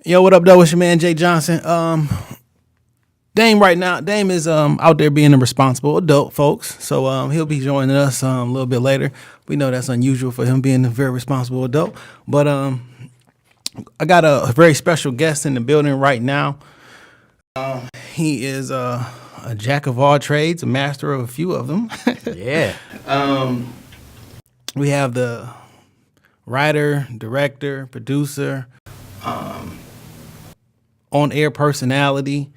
Yo, what up, though? It's your man, J.Johnson. Dame is out there being a responsible adult, folks. So he'll be joining us a little bit later. We know that's unusual for him being a very responsible adult. But I got a very special guest in the building right now. He is a jack of all trades, a master of a few of them. Yeah. We have the writer, director, producer, on-air personality,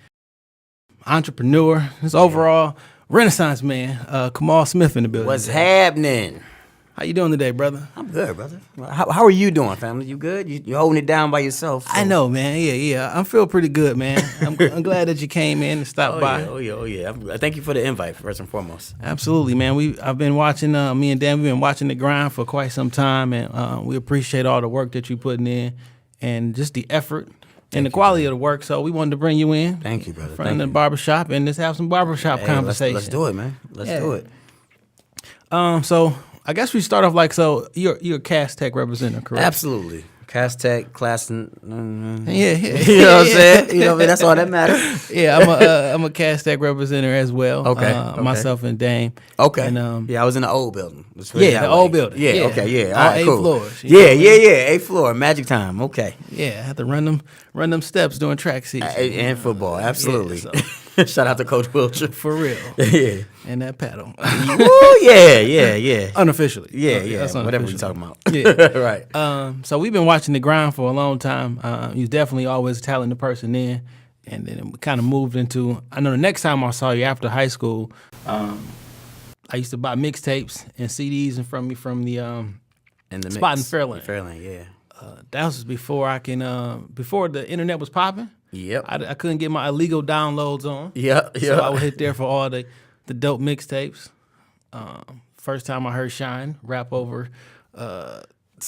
entrepreneur, his overall Renaissance man, Kamal Smith in the building. What's happening? How you doing today, brother? I'm good, brother. How are you doing, family? You good? You holding it down by yourself? So. I know, man. Yeah. I feel pretty good, man. I'm glad that you came in and stopped by. Oh yeah. Thank you for the invite, first and foremost. Absolutely, man. I've been watching, me and Dan, we've been watching the grind for quite some time, and we appreciate all the work that you're putting in and just the effort. And the quality of the work, so we wanted to bring you in. Thank you, brother. From the barbershop, and just have some barbershop conversation. Let's do it, man. Let's do it. So I guess we start off like, so you're a Cass Tech representative, correct? Absolutely. Cass Tech, class. Yeah. You know what I'm saying? You know what I mean? That's all that matters. Yeah, I'm a Cass Tech representative as well. Okay. Myself and Dame. Okay. And, I was in the old building. The old building. Yeah. Okay. Yeah. All right, 8 cool. floors. Yeah. 8th floor. Magic time. Okay. Yeah, I had to run them steps during track season. And football. Absolutely. Yeah, Shout out to Coach Wiltshire. For real. Yeah. And that paddle. Woo, yeah. Unofficially. Yeah. That's Whatever we talking about. Yeah. Right. So we've been watching the grind for a long time. You're definitely always telling the person in, and then it kind of moved into. I know the next time I saw you after high school, I used to buy mixtapes and CDs in front of me from the spot in Fairlane. Fairlane, yeah. That was before before the internet was popping. Yep. I couldn't get my illegal downloads on. Yep. So I would hit there for all the dope mixtapes. First time I heard Shine rap over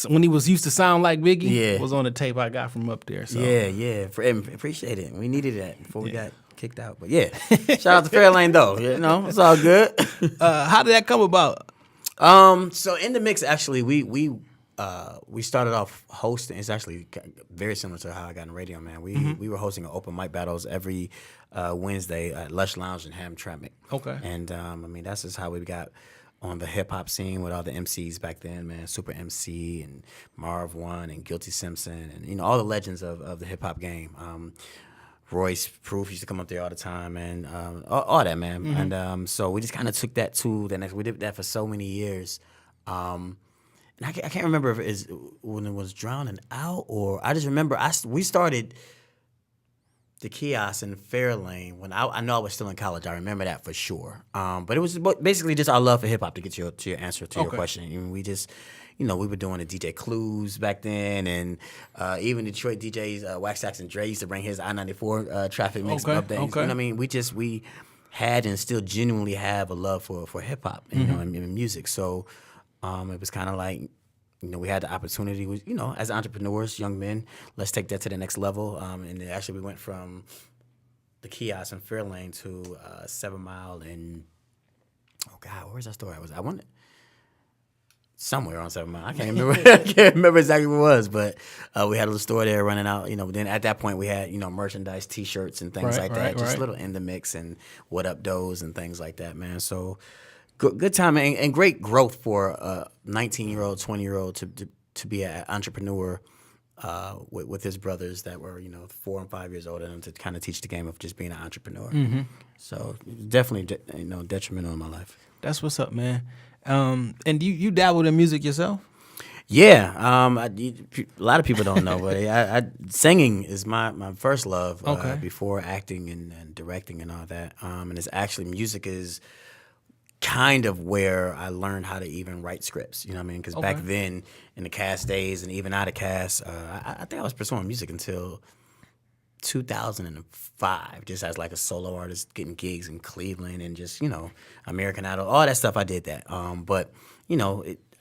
when he was used to sound like Biggie, was on the tape I got from up there. So. Yeah. Appreciate it. We needed that before we got kicked out. But yeah, shout out to Fairlane though. You know, it's all good. How did that come about? So in the mix, actually, we started off hosting. It's actually very similar to how I got in radio, man. We were hosting open mic battles every Wednesday at Lush Lounge in Hamtramck. Okay. And that's just how we got on the hip hop scene with all the MCs back then, man. Super MC and Marv One and Guilty Simpson and all the legends of the hip hop game. Royce Proof used to come up there all the time, and all that, man. Mm-hmm. And so we just kind of took that to the next. We did that for so many years. And I can't remember if it is when it was Drowning Out, or I just remember we started the kiosk in Fairlane when I know I was still in college. I remember that for sure. But it was basically just our love for hip hop to get to your answer to your question. And we just, we were doing the DJ Clues back then, and even Detroit DJs, Wax Sax and Dre used to bring his I-94 traffic mix up there. Okay. You know what I mean? We had and still genuinely have a love for hip hop, and music. So it was kind of like, we had the opportunity, as entrepreneurs, young men, let's take that to the next level. And actually, we went from the kiosk in Fairlane to 7 Mile and, where's that store? I went somewhere on 7 Mile. I can't remember. I can't remember exactly what it was, but we had a little store there running out. Then at that point, we had merchandise, T-shirts, and things like that, just little in the mix and what up doughs and things like that, man. So. Good time and great growth for a 19-year-old, 20-year-old to be an entrepreneur with his brothers that were 4 and 5 years older, and to kind of teach the game of just being an entrepreneur. Mm-hmm. So definitely detrimental in my life. That's what's up, man. And you dabbled in music yourself? Yeah, a lot of people don't know, but singing is my first love before acting and directing and all that. And it's actually music is kind of where I learned how to even write scripts, because back then in the cast days and even out of cast, I think I was pursuing music until 2005, just as like a solo artist, getting gigs in Cleveland and just, American Idol, all that stuff. I did that. But,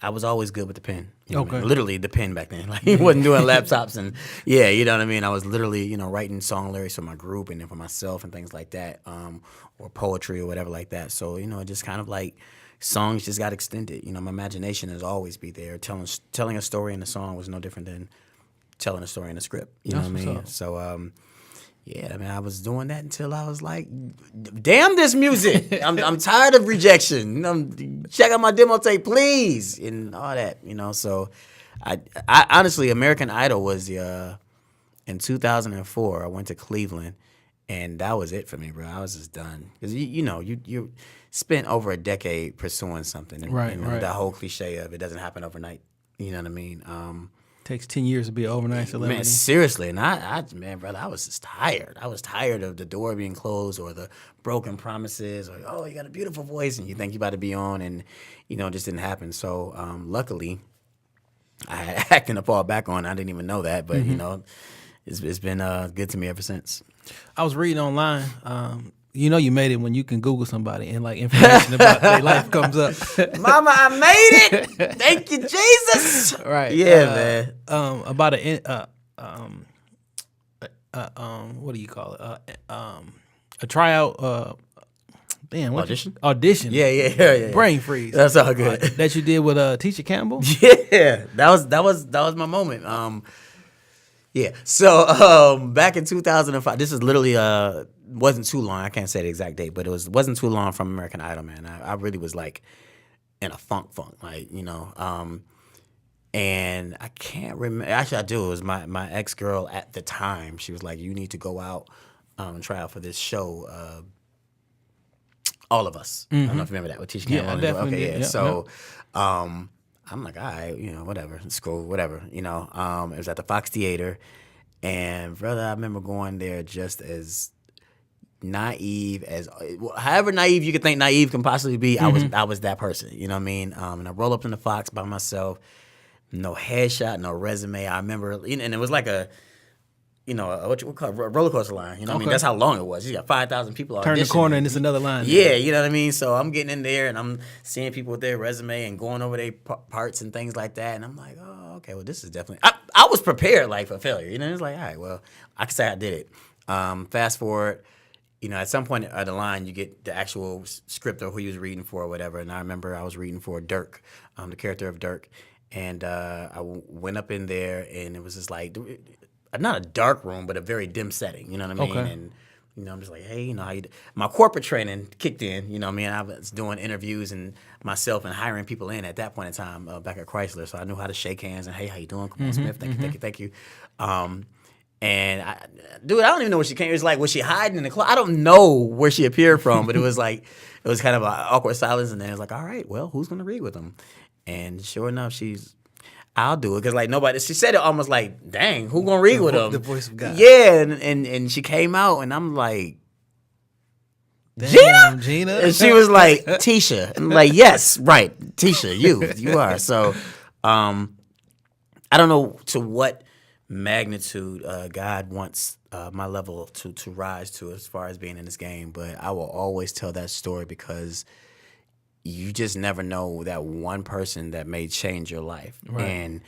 I was always good with the pen. Literally the pen back then. Like, he wasn't doing laptops and, you know what I mean? I was literally, writing song lyrics for my group and then for myself and things like that, or poetry or whatever like that. So, it just kind of like songs just got extended. My imagination has always been there. Telling a story in a song was no different than telling a story in a script. You know what I That's mean? what's So yeah, I mean, I was doing that until I was like, damn this music. I'm tired of rejection. Check out my demo tape, please, and all that, So I honestly, American Idol was in 2004. I went to Cleveland, and that was it for me, bro. I was just done. Because, you spent over a decade pursuing something. And, Right. That whole cliche of it doesn't happen overnight. You know what I mean? Takes 10 years to be an overnight celebrity. Man, seriously, and man, brother, I was just tired. I was tired of the door being closed or the broken promises or, oh, you got a beautiful voice and you think you about to be on and, it just didn't happen. So, luckily, I had acting to fall back on. I didn't even know that, but, it's been good to me ever since. I was reading online. You made it when you can Google somebody and like information about their life comes up. Mama, I made it. Thank you, Jesus. Right. Yeah, man. About what do you call it? A tryout. Audition. Yeah. Brain freeze. That's all good. That you did with Tisha Campbell. Yeah, that was my moment. Yeah. So back in 2005, this is literally wasn't too long. I can't say the exact date, but it wasn't too long from American Idol, man. I really was like in a funk, like and I can't remember. Actually, I do. It was my ex girl at the time. She was like, "You need to go out and try out for this show." All of Us. I don't know if you remember that with Tisha Campbell. Yeah, I definitely okay, did. yeah. Yeah, So. I'm like, all right, whatever, it's cool, whatever, It was at the Fox Theater, and brother, I remember going there just as naive as, however naive you could think naive can possibly be. I was that person, you know what I mean? And I roll up in the Fox by myself, no headshot, no resume. I remember, and it was like a what you would call a roller coaster line. You know what I mean? That's how long it was. You got 5,000 people auditioning. Turn the corner and it's another line. Yeah, you know what I mean? So I'm getting in there and I'm seeing people with their resume and going over their parts and things like that. And I'm like, oh, okay, well, this is definitely... I was prepared, like, for failure. It's like, all right, well, I can say I did it. Fast forward, at some point of the line, you get the actual script of who you was reading for or whatever. And I remember I was reading for Dirk, the character of Dirk. And I went up in there and it was just like... not a dark room, but a very dim setting. You know what I mean? Okay. And I'm just like, hey, how you? My corporate training kicked in. You know what I mean? I was doing interviews and myself and hiring people in at that point in time back at Chrysler. So I knew how to shake hands and hey, how you doing, Kamal Smith? Thank you. And I don't even know where she came. It was like, was she hiding in the closet? I don't know where she appeared from, but it was like, it was kind of an awkward silence. And then it was like, all right, well, who's gonna read with them? And sure enough, I'll do it because like nobody. She said it almost like, "Dang, who gonna read with them?" The voice of God. Yeah, and she came out, and I'm like, Gina, and she was like, Tisha, and I'm like, yes, right, Tisha, you are. So, I don't know to what magnitude God wants my level to rise to as far as being in this game, but I will always tell that story because you just never know that one person that may change your life. Right. And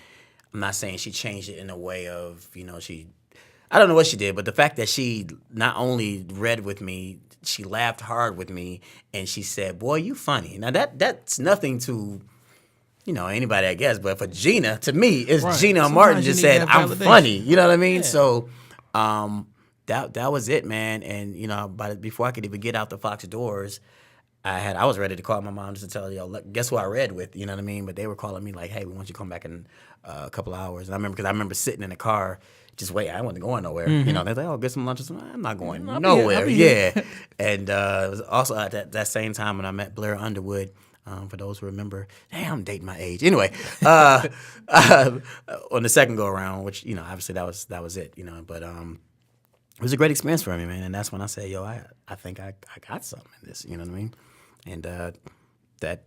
I'm not saying she changed it in a way of, I don't know what she did, but the fact that she not only read with me, she laughed hard with me, and she said, boy, you funny. Now, that's nothing to, anybody, I guess, but for Gina, to me, it's right. Gina Sometimes Martin just said, I'm funny. You know what I mean? Yeah. So that was it, man. And, before I could even get out the Fox doors, I was ready to call my mom just to tell her, look, guess who I read with, you know what I mean? But they were calling me like, hey, we want you to come back in a couple of hours. And I remember sitting in the car, just waiting. I wasn't going nowhere. Mm-hmm. They're like, oh, get some lunch or something. I'm not going nowhere. Yeah. And it was also at that same time when I met Blair Underwood. For those who remember, damn, I'm dating my age. Anyway, on the second go around, which obviously that was it. But it was a great experience for me, man. And that's when I said, yo, I think I got something in this. You know what I mean? And that.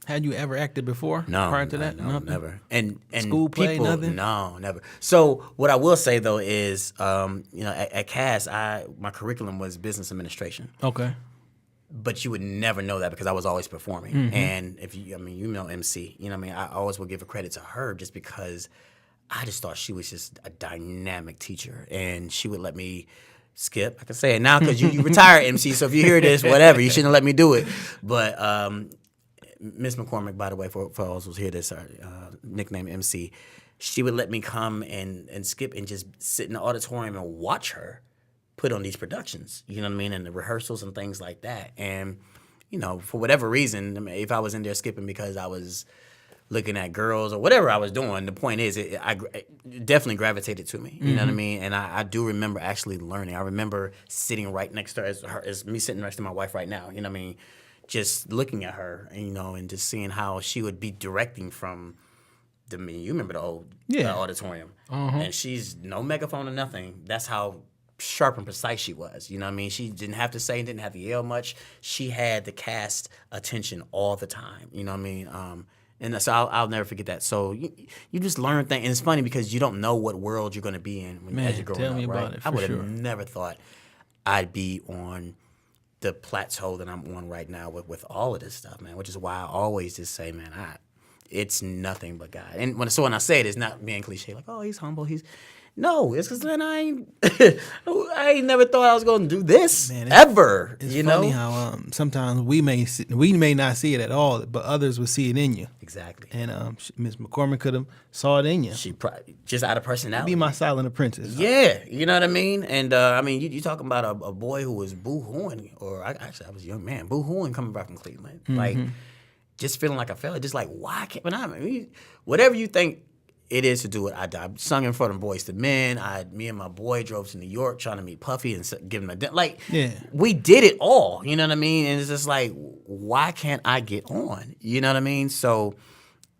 Had you ever acted before? No, prior to that, no, never. And school play, people, nothing. No, never. So what I will say though is, at Cass, my curriculum was business administration. Okay. But you would never know that because I was always performing. Mm-hmm. And if you know MC, I always would give a credit to her just because I just thought she was just a dynamic teacher, and she would let me skip. I can say it now because you retired MC. So if you hear this, whatever, you shouldn't let me do it. But Miss McCormick, by the way, for those who's here, this nickname MC. she would let me come and skip and just sit in the auditorium and watch her put on these productions, you know what I mean, and the rehearsals and things like that. And, you know, for whatever reason, I mean, if I was in there skipping because I was looking at girls or whatever I was doing, the point is it definitely gravitated to me, you know what I mean? And I do remember actually learning. I remember sitting right next to her as me sitting next to my wife right now, you know what I mean? Just looking at her, you know, and just seeing how she would be directing from you remember the old auditorium. And she's no megaphone or nothing. That's how sharp and precise she was. You know what I mean? She didn't have to say, didn't have to yell much. She had the cast attention all the time. You know what I mean? And so I'll never forget that. So you just learn things. And it's funny because you don't know what world you're going to be in as you're growing up. Tell me about right? it, I for would sure. have never thought I'd be on the plateau that I'm on right now with all of this stuff, man, which is why I always just say, man, it's nothing but God. And when I say it, it's not being cliche, like, oh, he's humble. No, it's because, man, I ain't never thought I was going to do this ever. It's you funny know? how sometimes we may not see it at all, but others will see it in you. Exactly. And Miss McCormick could have saw it in you. She probably, just out of personality. Be my silent apprentice. Yeah, you know what I mean? And, I mean, you talking about a boy who was boo-hooing, or I was a young man, boo-hooing coming back from Cleveland. Like, just feeling like a failure, just like, why can't, whatever you think it is to do it. I sung in front of Boys to Men. Me and my boy drove to New York trying to meet Puffy and give him a like. Yeah. We did it all. You know what I mean? And it's just like, why can't I get on? You know what I mean? So,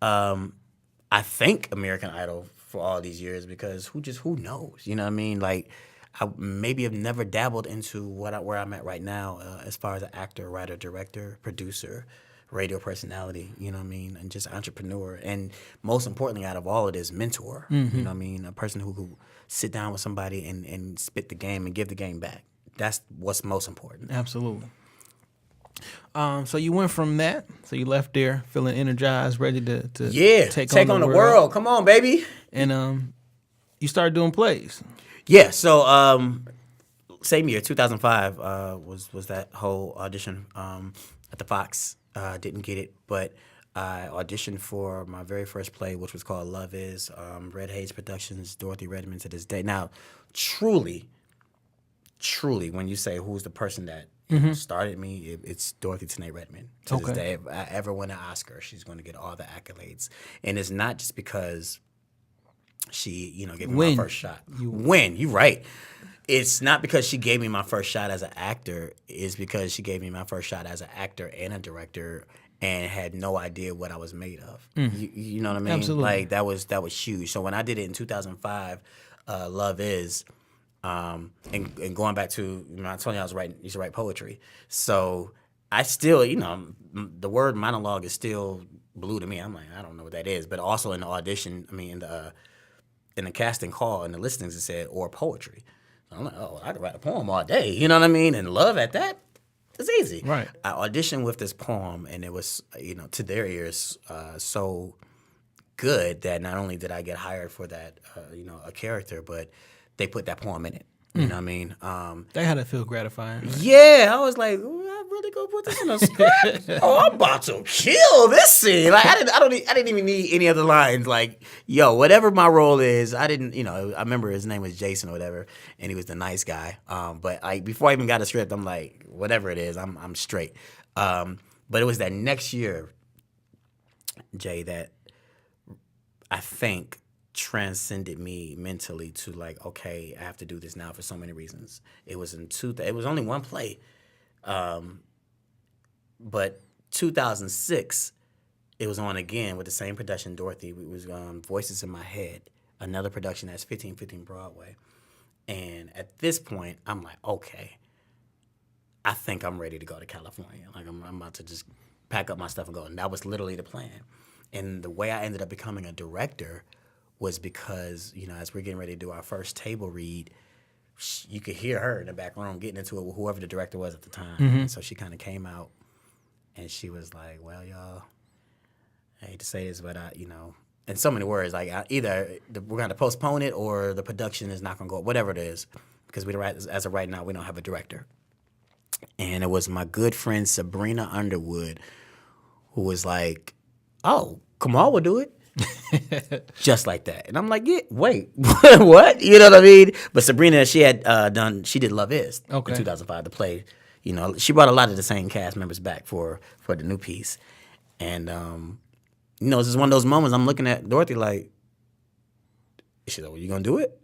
I thank American Idol for all these years because who knows? You know what I mean? Like, I maybe have never dabbled into where I'm at right now as far as an actor, writer, director, producer, radio personality, you know what I mean, and just entrepreneur, and most importantly out of all of this, mentor, you know what I mean, a person who sit down with somebody and spit the game and give the game back. That's what's most important. Absolutely. So you went from that, so you left there feeling energized, ready to take on the world. Come on, baby. And you started doing plays. Yeah, so same year, 2005, was that whole audition at the Fox. Didn't get it, but I auditioned for my very first play, which was called Love Is, Red Hayes Productions, Dorothy Redmond to this day. Now, truly, when you say who's the person that started me, it's Dorothy Tanae Redmond. To this day, if I ever win an Oscar, she's going to get all the accolades. And it's not just because she, gave me my first shot. You're right. It's not because she gave me my first shot as an actor. It's because she gave me my first shot as an actor and a director and had no idea what I was made of. You know what I mean? Absolutely. Like, that was huge. So when I did it in 2005, Love Is, and going back to, I told you I used to write poetry. So I still, the word monologue is still blue to me. I'm like, I don't know what that is. But also in the audition, in the casting call, in the listings, it said, or poetry. I'm like, oh, I could write a poem all day. You know what I mean? And love at that, it's easy. Right. I auditioned with this poem, and it was, to their ears, so good that not only did I get hired for that, a character, but they put that poem in it. You know what I mean? That had to feel gratifying. Right? Yeah, I was like, ooh, I really gonna put this in a script? Oh, I'm about to kill this scene. Like, I didn't even need any other lines. Like, yo, whatever my role is, I didn't. I remember his name was Jason or whatever, and he was the nice guy. But like before I even got a script, I'm like, whatever it is, I'm straight. But it was that next year, Jay, that I think transcended me mentally to like, okay, I have to do this now for so many reasons. It was it was only one play, but 2006, it was on again with the same production, Dorothy. It was Voices in My Head, another production that's 1515 Broadway. And at this point, I'm like, okay, I think I'm ready to go to California. Like I'm about to just pack up my stuff and go. And that was literally the plan. And the way I ended up becoming a director was because, as we're getting ready to do our first table read, you could hear her in the back room getting into it with whoever the director was at the time. And so she kind of came out and she was like, well, y'all, I hate to say this, but in so many words, like either we're going to postpone it or the production is not going to go, whatever it is, because as of right now, we don't have a director. And it was my good friend Sabrina Underwood who was like, oh, Kamal will do it. Just like that. And I'm like, yeah, wait, what? You know what I mean? But Sabrina, she had she did Love Is in 2005, the play. You know, she brought a lot of the same cast members back for the new piece. And, you know, it's just one of those moments I'm looking at Dorothy like, she's like, well, you going to do it?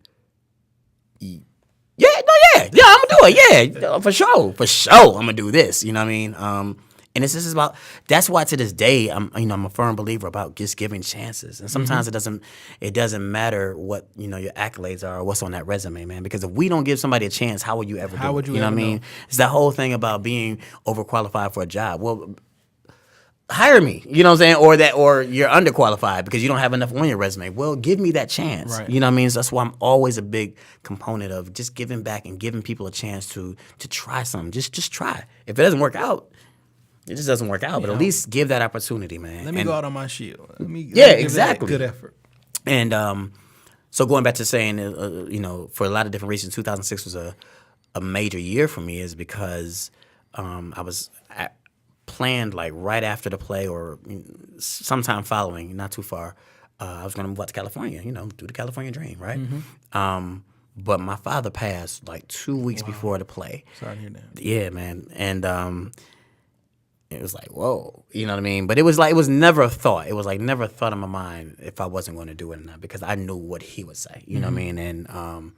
Yeah, I'm going to do it. Yeah, for sure. I'm going to do this. You know what I mean? And this is about. That's why to this day I'm a firm believer about just giving chances. And sometimes it doesn't matter what your accolades are or what's on that resume, man. Because if we don't give somebody a chance, how would you ever? How would you? You know what I mean? It's that whole thing about being overqualified for a job. Well, hire me. You know what I'm saying? Or you're underqualified because you don't have enough on your resume. Well, give me that chance. Right. You know what I mean? So that's why I'm always a big component of just giving back and giving people a chance to try something. Just try. If it doesn't work out. It just doesn't work out, but at least give that opportunity, man. Let me go out on my shield. Let me exactly. Good effort. And so going back to saying, for a lot of different reasons, 2006 was a major year for me, is because I was planned like right after the play or sometime following, not too far. I was going to move out to California, do the California dream, right? Mm-hmm. But my father passed like 2 weeks before the play. Sorry to hear that. Yeah, man, and. It was like, whoa, you know what I mean? But it was never a thought. It was like never a thought in my mind if I wasn't going to do it or not, because I knew what he would say, you know what I mean? And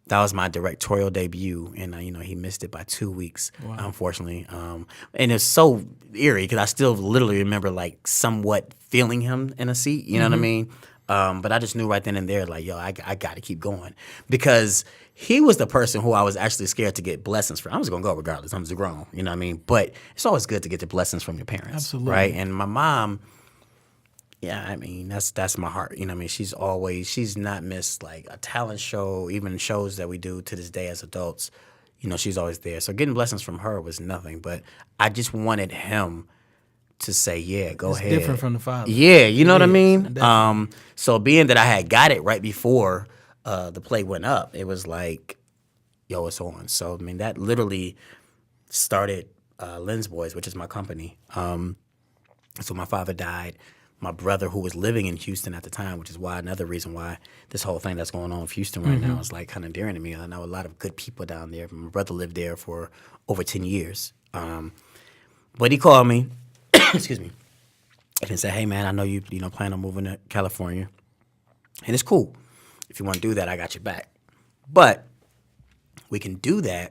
that was my directorial debut, and he missed it by 2 weeks, unfortunately. And it's so eerie because I still literally remember like somewhat feeling him in a seat, you know what I mean? But I just knew right then and there, like, yo, I got to keep going, because he was the person who I was actually scared to get blessings from. I was going to go regardless. I'm just grown, you know what I mean? But it's always good to get the blessings from your parents. Absolutely. Right? And my mom, yeah, I mean, that's my heart. You know what I mean? She's not missed like a talent show, even shows that we do to this day as adults. She's always there. So getting blessings from her was nothing. But I just wanted him to say, yeah, go ahead. It's different from the father. Yeah, you know what I mean? Definitely. So being that I had got it right before the play went up, it was like, yo, it's on. So, I mean, that literally started Lens Boys, which is my company. So my father died. My brother, who was living in Houston at the time, which is another reason why this whole thing that's going on with Houston right now is like kind of dear to me. I know a lot of good people down there. My brother lived there for over 10 years. But he called me, excuse me, and said, hey, man, I know you plan on moving to California. And it's cool. If you want to do that, I got your back. But we can do that,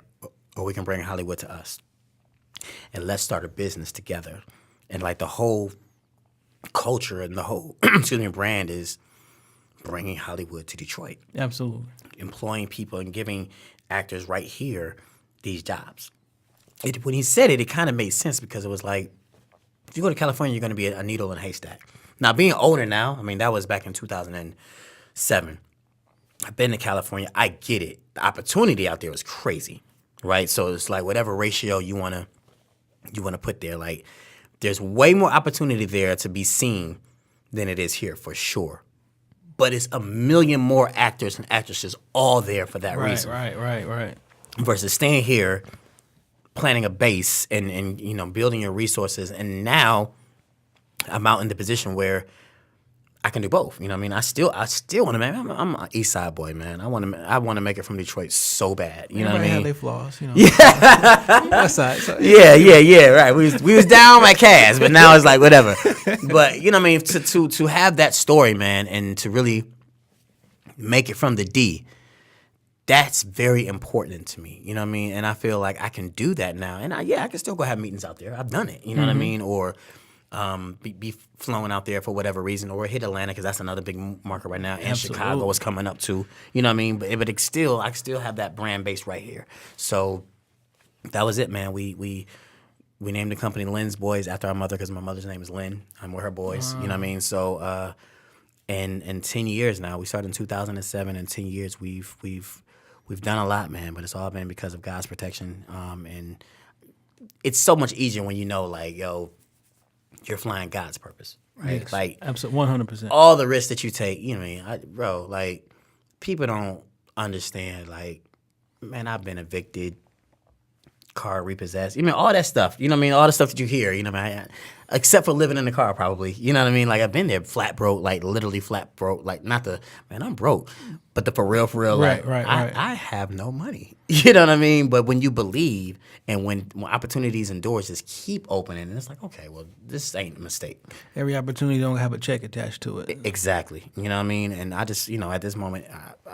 or we can bring Hollywood to us. And let's start a business together. And like the whole culture and the whole brand is bringing Hollywood to Detroit. Absolutely. Employing people and giving actors right here these jobs. When he said it, it kind of made sense, because it was like, if you go to California, you're going to be a needle in a haystack. Now, being older now, I mean, that was back in 2007. I've been to California. I get it. The opportunity out there was crazy, right? So it's like whatever ratio you want to put there. Like, there's way more opportunity there to be seen than it is here, for sure. But it's a million more actors and actresses all there for that reason. Right. Versus staying here, planning a base and building your resources. And now I'm out in the position where I can do both. You know what I mean? I still want to make. I'm an East Side boy, man. I want to make it from Detroit so bad. You know what I mean? Have their flaws, Yeah. West Side. So, yeah. Right. We was down at Cass, but now it's like whatever. But you know what I mean? To have that story, man, and to really make it from the D, that's very important to me. You know what I mean? And I feel like I can do that now. And I can still go have meetings out there. I've done it. You know what I mean? Or be flown out there for whatever reason, or hit Atlanta, because that's another big market right now, and Absolutely. Chicago is coming up too. You know what I mean? But it's still, I still have that brand base right here. So that was it, man. We named the company Lens Boys after our mother, because my mother's name is Lynn. I'm with her boys. You know what I mean? So and 10 years now. We started in 2007. In 10 years, we've done a lot, man. But it's all been because of God's protection. And it's so much easier when you know, like, yo, you're flying God's purpose, right? Yes, like, absolutely, 100%. All the risks that you take, you know what I mean? Bro, like, people don't understand, like, man, I've been evicted, car repossessed. You know, all that stuff. You know what I mean? All the stuff that you hear. You know what I mean? Except for living in the car, probably. You know what I mean? Like, I've been there flat broke, like literally flat broke. Like, not the, man, I'm broke. But the for real, Right, like, right. I have no money. You know what I mean? But when you believe and when opportunities and doors just keep opening, and it's like, okay, well, this ain't a mistake. Every opportunity don't have a check attached to it. Exactly. You know what I mean? And I just, you know, at this moment,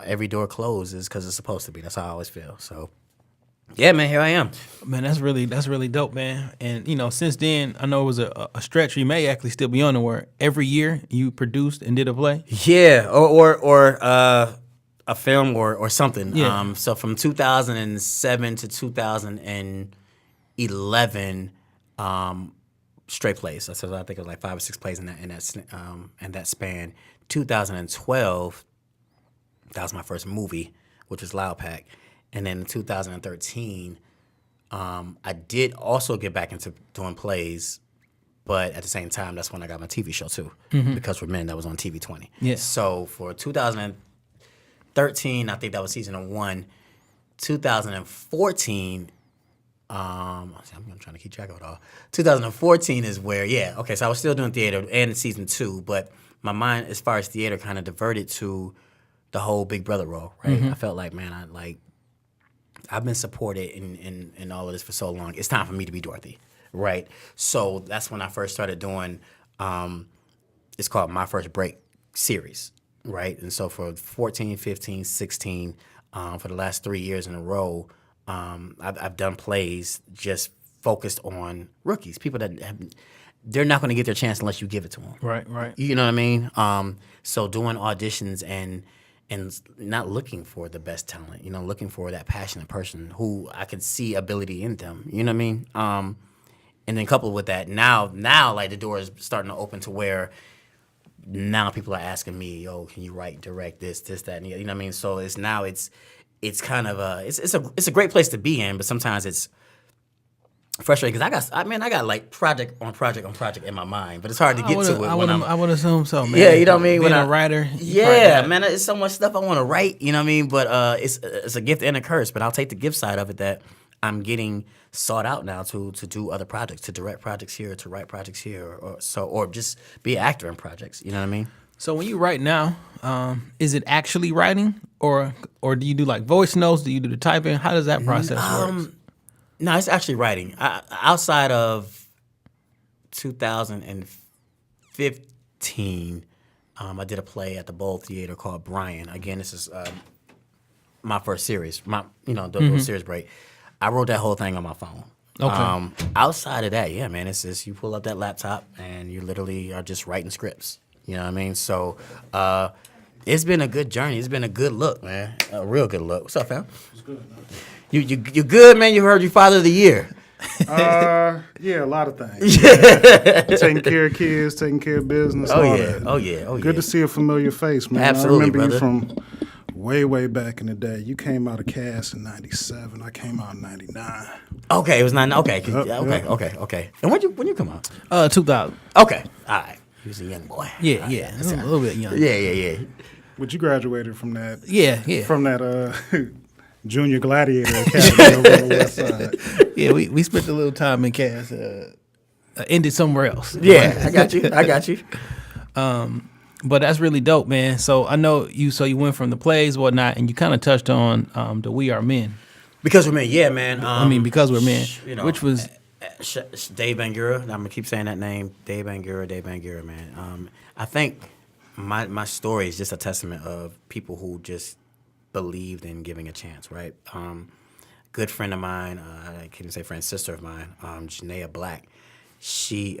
every door closes because it's supposed to be. That's how I always feel. So, yeah, man, here I am. Man, that's really dope, man. And, you know, since then, I know it was a stretch. You may actually still be on the where every year you produced and did a play. Yeah, or a film or something. Yeah. So from 2007 to 2011, straight plays. So I think it was like 5 or 6 plays in that span. 2012, that was my first movie, which was Loud Pack. And then in 2013, I did also get back into doing plays, but at the same time, that's when I got my TV show too, Because We're Men, that was on TV20. Yeah. So for 2013, I think that was season 1. 2014, I'm trying to keep track of it all. 2014 is where, so I was still doing theater and season 2, but my mind, as far as theater, kind of diverted to the whole Big Brother role, right? I felt like, man, I've been supported in all of this for so long. It's time for me to be Dorothy, right? So that's when I first started doing, it's called My First Break series, right? And so for 14, 15, 16, for the last 3 years in a row, I've done plays just focused on rookies, people that they're not going to get their chance unless you give it to them. Right. You know what I mean? So doing auditions and not looking for the best talent, you know, looking for that passionate person who I could see ability in them. You know what I mean? And then coupled with that, now like the door is starting to open to where now people are asking me, yo, can you write, direct this, that, and the other? You know what I mean? So it's kind of it's a great place to be in, but sometimes it's frustrating because I got like project on project in my mind, but it's hard to get to it. I would assume so, man. Yeah, you know what I mean. Being a writer, man, it's so much stuff I want to write. You know what I mean, but it's a gift and a curse. But I'll take the gift side of it that I'm getting sought out now to do other projects, to direct projects here, to write projects here, or just be an actor in projects. You know what I mean? So when you write now, is it actually writing, or do you do like voice notes? Do you do the typing? How does that process work? No, it's actually writing. Outside of 2015, I did a play at the Bowl Theater called Brian. Again, this is my first series. The series break. I wrote that whole thing on my phone. Okay. Outside of that, yeah, man, it's just you pull up that laptop and you literally are just writing scripts. You know what I mean? So it's been a good journey. It's been a good look, man. A real good look. What's up, fam? It's good. You good, man? You heard you Father of the Year. Yeah, a lot of things. Taking care of kids, taking care of business, all that. Oh yeah. Good to see a familiar face, man. Absolutely, I remember brother. you from way back in the day. You came out of cast in 97. I came out in 99. Okay, it was 9. Okay, Yep. okay. And when you come out? 2000. Okay, all right. He was a young boy. Yeah. A little bit young. Yeah. But you graduated from that. Yeah. From that Junior Gladiator Academy over on the West Side. Yeah, we spent a little time in cast. Ended somewhere else. Yeah, I got you. But that's really dope, man. So I know you. So you went from the plays, whatnot, and you kind of touched on the We Are Men. Because We're Men, yeah, man. Because We're Men, which was Dave Bangura. I'm gonna keep saying that name, Dave Bangura, man. I think my story is just a testament of people who just believed in giving a chance, right? Good friend of mine, I can't even say friend, sister of mine, Janaea Black. She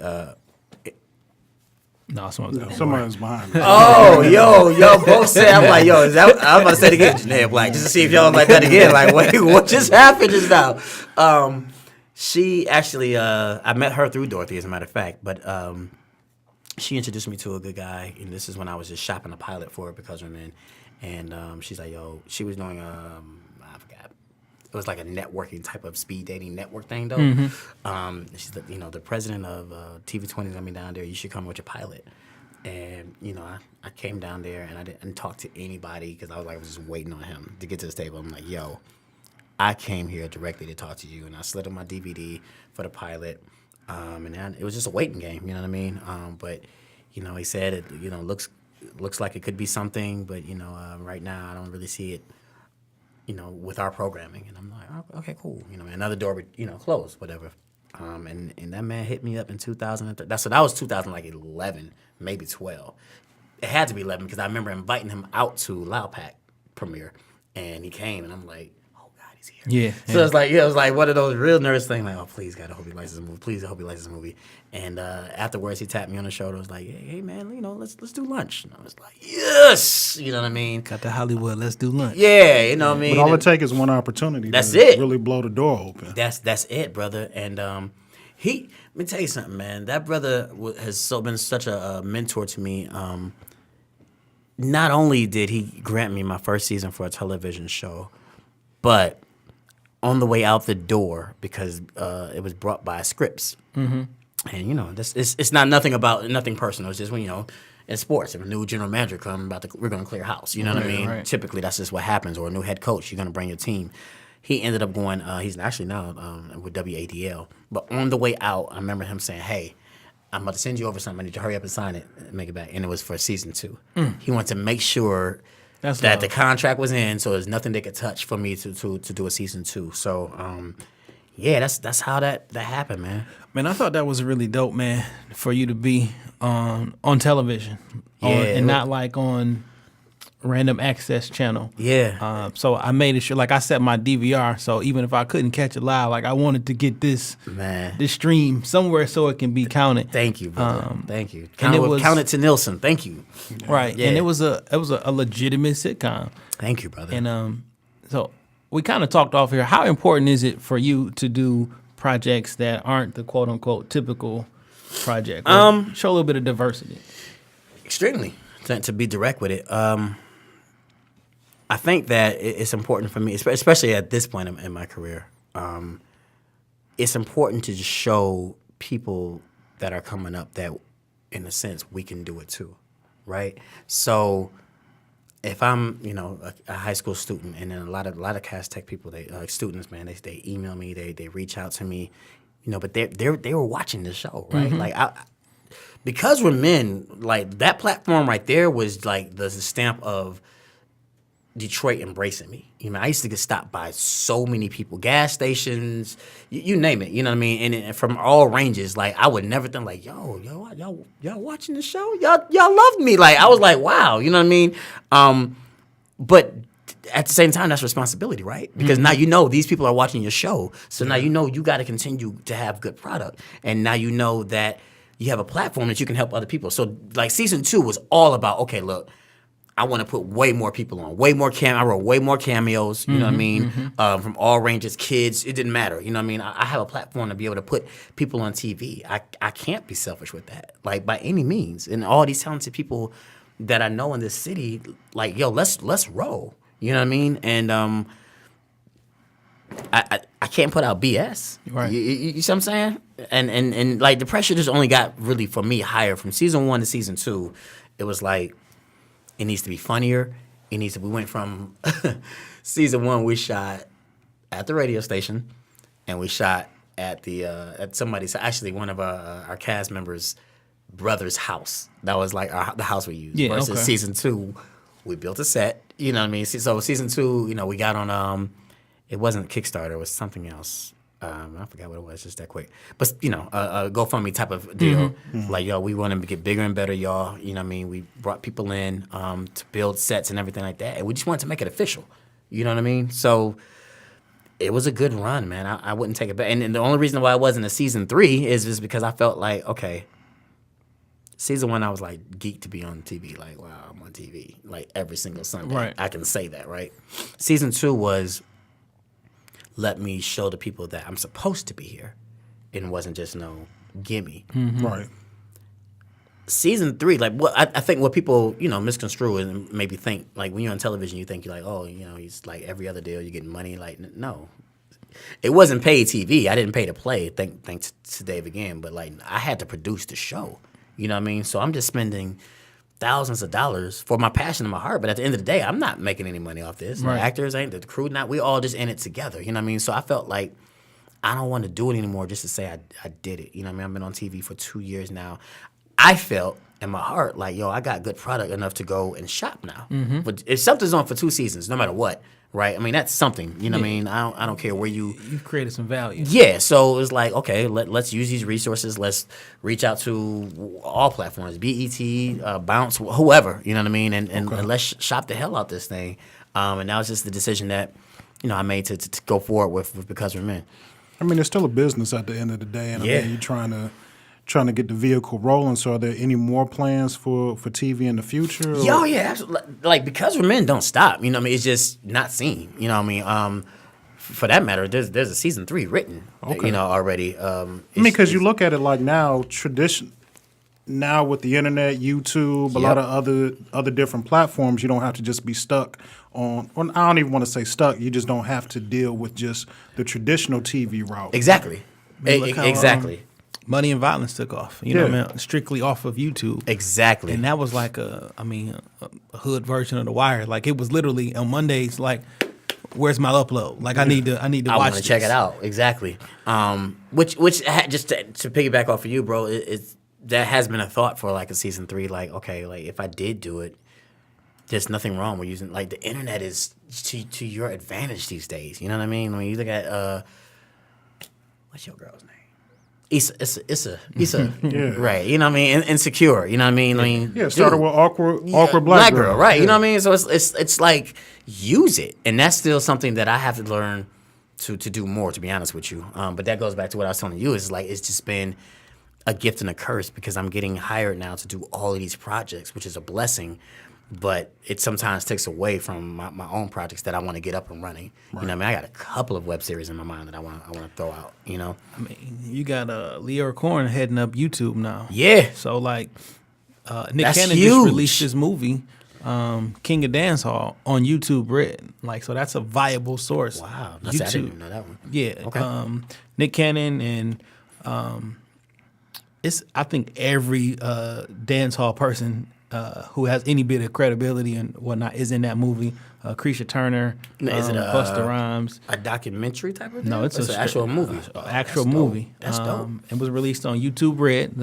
Someone's behind me. Oh, yo, both said, I'm like, yo, is that, I'm about to say it again, Janaea Black, just to see if y'all like that again. Like, wait, what just happened just now? She actually, I met her through Dorothy, as a matter of fact, but she introduced me to a good guy, and this is when I was just shopping a pilot for it because we're men. And she's like, yo, she was doing, I forgot. It was like a networking type of speed dating network thing, though. She's like, the president of TV20 let me down there. You should come with your pilot. And, I came down there, and I didn't talk to anybody because I was just waiting on him to get to the table. I'm like, yo, I came here directly to talk to you, and I slid on my DVD for the pilot, and then it was just a waiting game. You know what I mean? But he said it. Looks like it could be something, but right now I don't really see it. With our programming, and I'm like, oh, okay, cool. Another door, closed, whatever. And that man hit me up in 2003. That was 2011, maybe 12. It had to be 11 because I remember inviting him out to Loud Pack premiere, and he came, and I'm like, oh God, he's here. Yeah. So it was like one of those real nervous things, like, oh please God, I hope he likes this movie. Please, I hope he likes this movie. And afterwards, he tapped me on the shoulder. Was like, hey man, let's do lunch. And I was like, yes, you know what I mean. Got to Hollywood. Let's do lunch. Yeah, you know what I mean. But all it takes is one opportunity. That's to it. Really blow the door open. That's it, brother. And let me tell you something, man. That brother has been such a mentor to me. Not only did he grant me my first season for a television show, but on the way out the door, because it was brought by Scripps. Mm-hmm. And it's not nothing personal. It's just when in sports, if a new general manager comes, we're gonna clear house. You know what I mean? Right. Typically, that's just what happens. Or a new head coach, you're gonna bring your team. He ended up going. He's actually now with WADL. But on the way out, I remember him saying, "Hey, I'm about to send you over something. I need you to hurry up and sign it and make it back." And it was for season 2. He wanted to make sure that the contract was in, so there's nothing they could touch for me to do a season 2. So, that's how that happened, man. Man, I thought that was really dope, man, for you to be on television, not like on random access channel. Yeah. So I made it sure, like I set my DVR, so even if I couldn't catch it live, like I wanted to get this stream somewhere so it can be counted. Thank you, brother. Thank you. Count it to Nielsen. Thank you. Right. Yeah. And it was a legitimate sitcom. Thank you, brother. And so we kind of talked off here. How important is it for you to do projects that aren't the quote unquote typical project? Show a little bit of diversity. Extremely. To be direct with it. I think that it's important for me, especially at this point in my career. It's important to just show people that are coming up that, in a sense, we can do it too, right? So, if I'm, a high school student, and then a lot of Cast Tech people, students, man, they email me, they reach out to me, but they were watching the show, right? Mm-hmm. Like because we're men, like that platform right there was like the stamp of Detroit embracing me. I used to get stopped by so many people, gas stations, you name it. You know what I mean? And from all ranges, like I would never think like, y'all watching the show? Y'all loved me. Like I was like, wow. You know what I mean? But at the same time, that's responsibility, right? Because now these people are watching your show, so now you got to continue to have good product, and now that you have a platform that you can help other people. So like season 2 was all about, okay, look, I want to put way more people on, I wrote way more cameos, you know what I mean, from all ranges, kids, it didn't matter, you know what I mean? I have a platform to be able to put people on TV. I can't be selfish with that, like by any means. And all these talented people that I know in this city, like, yo, let's roll, you know what I mean? And I can't put out BS. Right. You see what I'm saying? And like the pressure just only got really, for me, higher from season 1 to season 2. It was like, it needs to be funnier. We went from season 1, we shot at the radio station, and we shot at actually one of our cast members' brother's house. That was like the house we used. Versus season 2, we built a set. You know what I mean? So season 2, we got on. It wasn't Kickstarter. It was something else. I forgot what it was, just that quick. But, a GoFundMe type of deal. Mm-hmm. Like, yo, we want to get bigger and better, y'all. You know what I mean? We brought people in to build sets and everything like that. And we just wanted to make it official. You know what I mean? So it was a good run, man. I wouldn't take it back. And the only reason why I wasn't a season 3 is just because I felt like, okay, season 1, I was like geeked to be on TV. Like, wow, I'm on TV. Like every single Sunday. Right. I can say that, right? Season 2 was, let me show the people that I'm supposed to be here. It wasn't just no gimme. Mm-hmm. Right. Season 3, like what I think what people, misconstrue and maybe think, like when you're on television, you think you're like, oh, he's like every other deal, you're getting money. Like, no. It wasn't paid TV. I didn't pay to play, thanks to Dave again, but like I had to produce the show. You know what I mean? So I'm just spending thousands of dollars for my passion and my heart. But at the end of the day, I'm not making any money off this. Right. The actors ain't, the crew not. We all just in it together. You know what I mean? So I felt like I don't want to do it anymore just to say I did it. You know what I mean? I've been on TV for 2 years now. I felt in my heart like, yo, I got good product enough to go and shop now. Mm-hmm. But if something's on for 2 seasons, no matter what, right? I mean, that's something. You know what I mean? I don't care where You've created some value. Yeah, so it's like, okay, let's use these resources. Let's reach out to all platforms, BET, Bounce, whoever, you know what I mean? And let's shop the hell out this thing. And that was just the decision that, I made to go forward with Because We're Men. I mean, it's still a business at the end of the day, and Yeah. I mean, you're trying to get the vehicle rolling. So, are there any more plans for TV in the future? Or? Yeah, yeah, absolutely. Like, Because We're Men don't stop. You know what I mean? It's just not seen. You know what I mean? For that matter, there's a season 3 written. Okay. Already. I mean, because you look at it like now, now with the internet, YouTube, a lot of other different platforms, you don't have to just be stuck on. Or I don't even want to say stuck. You just don't have to deal with just the traditional TV route. Exactly. Look how, Exactly. Money and Violence took off. You know what I mean? Strictly off of YouTube. Exactly. And that was like a hood version of The Wire. Like, it was literally on Mondays, like, where's my upload? Like, I need to watch this. I want to check it out. Exactly. Which just to piggyback off of you, bro, that has been a thought for like a season 3. Like, okay, like if I did do it, there's nothing wrong with using, like, the internet is to your advantage these days. You know what I mean? When you look at what's your girl's name? Issa. Yeah. Right. You know what I mean? Insecure. You know what I mean? Yeah, it started with awkward black girl. Right. Yeah. You know what I mean? So it's like, use it. And that's still something that I have to learn to do more, to be honest with you. But that goes back to what I was telling you. Is like, it's just been a gift and a curse because I'm getting hired now to do all of these projects, which is a blessing. But it sometimes takes away from my own projects that I want to get up and running. Right. You know what I mean? I got a couple of web series in my mind that I want to throw out, I mean, you got Leora Corn heading up YouTube now. Yeah. So, like, Nick That's Cannon huge. just released his movie, King of Dancehall, on YouTube Red. Like, so that's a viable source. Wow. YouTube. I didn't even know that one. Yeah. Okay. Nick Cannon and I think every dancehall person who has any bit of credibility and whatnot is in that movie. Creisha Turner, Is it Busta Rhymes. A documentary type of thing? No, it's an actual movie. Actual movie. That's dope. It was released on YouTube Red,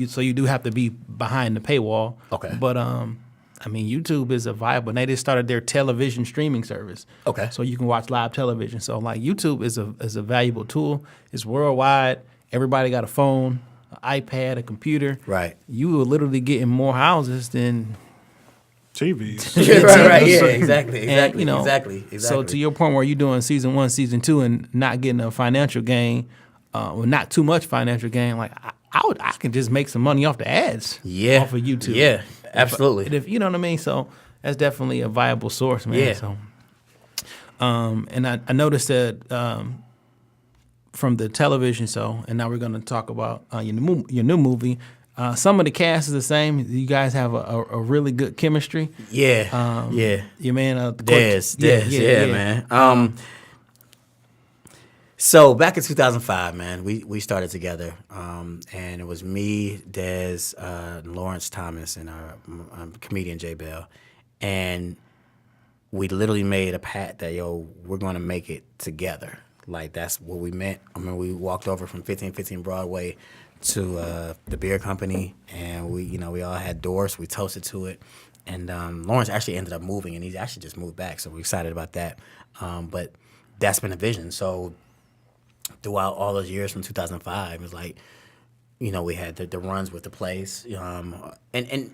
so you do have to be behind the paywall. Okay. But I mean, YouTube is a viable. And they just started their television streaming service. Okay. So you can watch live television. So like, YouTube is a valuable tool. It's worldwide. Everybody got a phone, an iPad, a computer. Right. You are literally getting more houses than TVs. right. Yeah. Exactly. And, Exactly. So to your point where you're doing season 1, season 2, and not getting a financial gain, or not too much financial gain, like I can just make some money off the ads. Yeah. Off of YouTube. Yeah. Absolutely. If you know what I mean. So that's definitely a viable source, man. Yeah. So, and I noticed that from the television show, and now we're going to talk about your new movie. Some of the cast is the same. You guys have a really good chemistry. Yeah. Yeah. Your man, Des, man. So back in 2005, man, we started together, and it was me, Des, Lawrence Thomas, and our comedian J. Bell, and we literally made a pact that, we're going to make it together. Like, that's what we meant. I mean, we walked over from 1515 Broadway to the beer company, and we all had doors. We toasted to it, and Lawrence actually ended up moving, and he's actually just moved back, so we're excited about that. But that's been a vision. So throughout all those years from 2005, it was like, we had the runs with the plays, and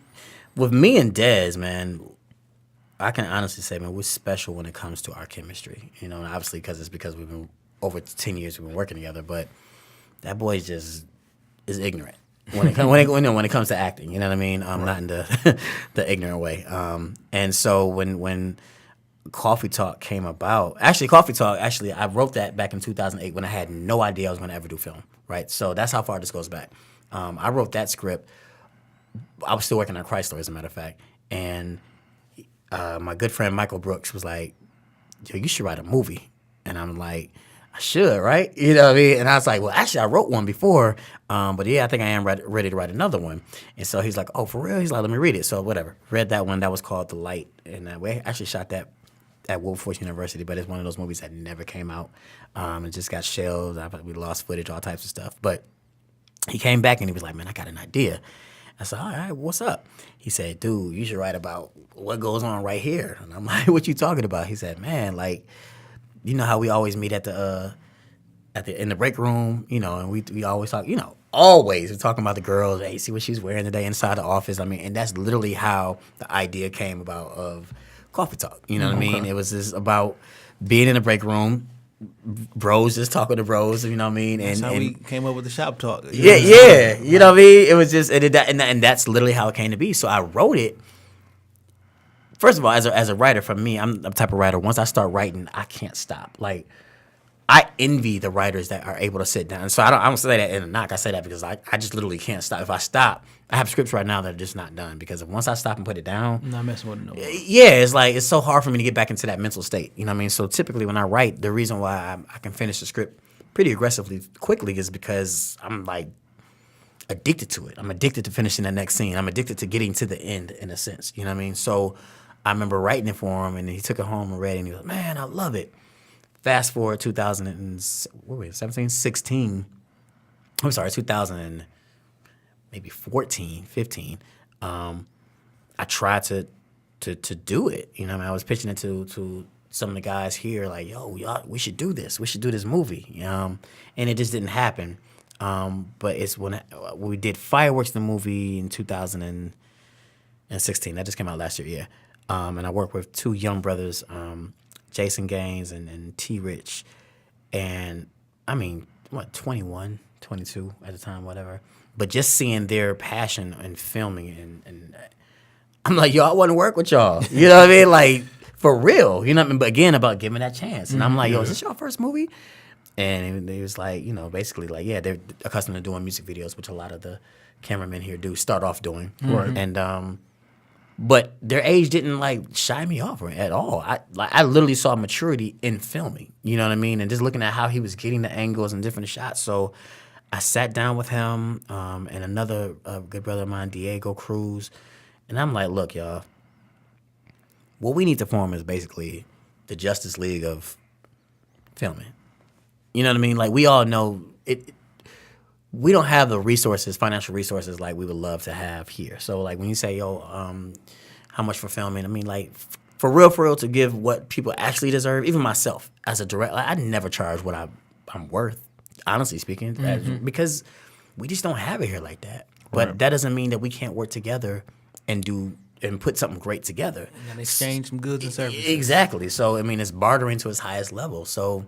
with me and Des, man, I can honestly say, man, we're special when it comes to our chemistry. And obviously because we've been over 10 years we've been working together, but that boy is ignorant when it comes to acting. You know what I mean? Right. Not in the ignorant way. And so when Coffee Talk came about, I wrote that back in 2008 when I had no idea I was going to ever do film. Right. So that's how far this goes back. I wrote that script. I was still working on Chrysler, as a matter of fact, and my good friend Michael Brooks was like, "Yo, you should write a movie." And I'm like, I should, right? You know what I mean? And I was like, well, actually, I wrote one before, but yeah, I think I am ready to write another one. And so he's like, oh, for real? He's like, let me read it. So whatever. Read that one. That was called The Light. And we actually shot that at Wilberforce University, but it's one of those movies that never came out. It just got shelved. We lost footage, all types of stuff. But he came back and he was like, man, I got an idea. I said, all right, what's up? He said, dude, you should write about what goes on right here. And I'm like, what you talking about? He said, man, like, you know how we always meet in the break room, you know, and we always talk, you know, always we're talking about the girls. Hey, see what she's wearing today inside the office. I mean, and that's literally how the idea came about of Coffee Talk. You know what I mean? It was just about being in the break room, bros just talking to bros. You know what I mean? That's how we came up with the shop talk. Yeah. You know what I mean? It was just and that's literally how it came to be. So I wrote it. First of all, as a writer, for me, I'm the type of writer. Once I start writing, I can't stop. Like, I envy the writers that are able to sit down. So I don't say that in a knock. I say that because I just literally can't stop. If I stop, I have scripts right now that are just not done because once I stop and put it down, I'm not messing with it no more. Yeah, it's like it's so hard for me to get back into that mental state. You know what I mean? So typically when I write, the reason why I can finish the script pretty aggressively quickly is because I'm like addicted to it. I'm addicted to finishing the next scene. I'm addicted to getting to the end in a sense. You know what I mean? So I remember writing it for him, and he took it home and read it, and he was like, man, I love it. Fast forward 2017, 16. I'm sorry, 2000 and maybe 14, 15. I tried to do it. You know what I mean? I was pitching it to some of the guys here, like, yo, we should do this. We should do this movie. And it just didn't happen. But it's when we did Fireworks, the movie, in 2016. That just came out last year, yeah. And I worked with two young brothers, Jason Gaines and T. Rich. And, I mean, 21, 22 at the time, whatever. But just seeing their passion in filming and I'm like, yo, I want to work with y'all. You know what I mean? Like, for real. You know what I mean? But again, about giving that chance. And I'm like, yo, is this your first movie? And it was like, you know, basically like, yeah, they're accustomed to doing music videos, which a lot of the cameramen here start off doing. Right. And but their age didn't like shy me off at all. I literally saw maturity in filming. You know what I mean? And just looking at how he was getting the angles and different shots. So I sat down with him and another good brother of mine, Diego Cruz, and I'm like, look, y'all, what we need to form is basically the Justice League of filming. You know what I mean? Like, we all know it. We don't have the resources, financial resources, like we would love to have here. So, like, when you say, yo, how much for filming? I mean, like, for real, to give what people actually deserve, even myself as a director, like, I never charge what I'm worth, honestly speaking, because we just don't have it here like that. But that doesn't mean that we can't work together and put something great together. And exchange some goods and services. Exactly. So, I mean, it's bartering to its highest level. So,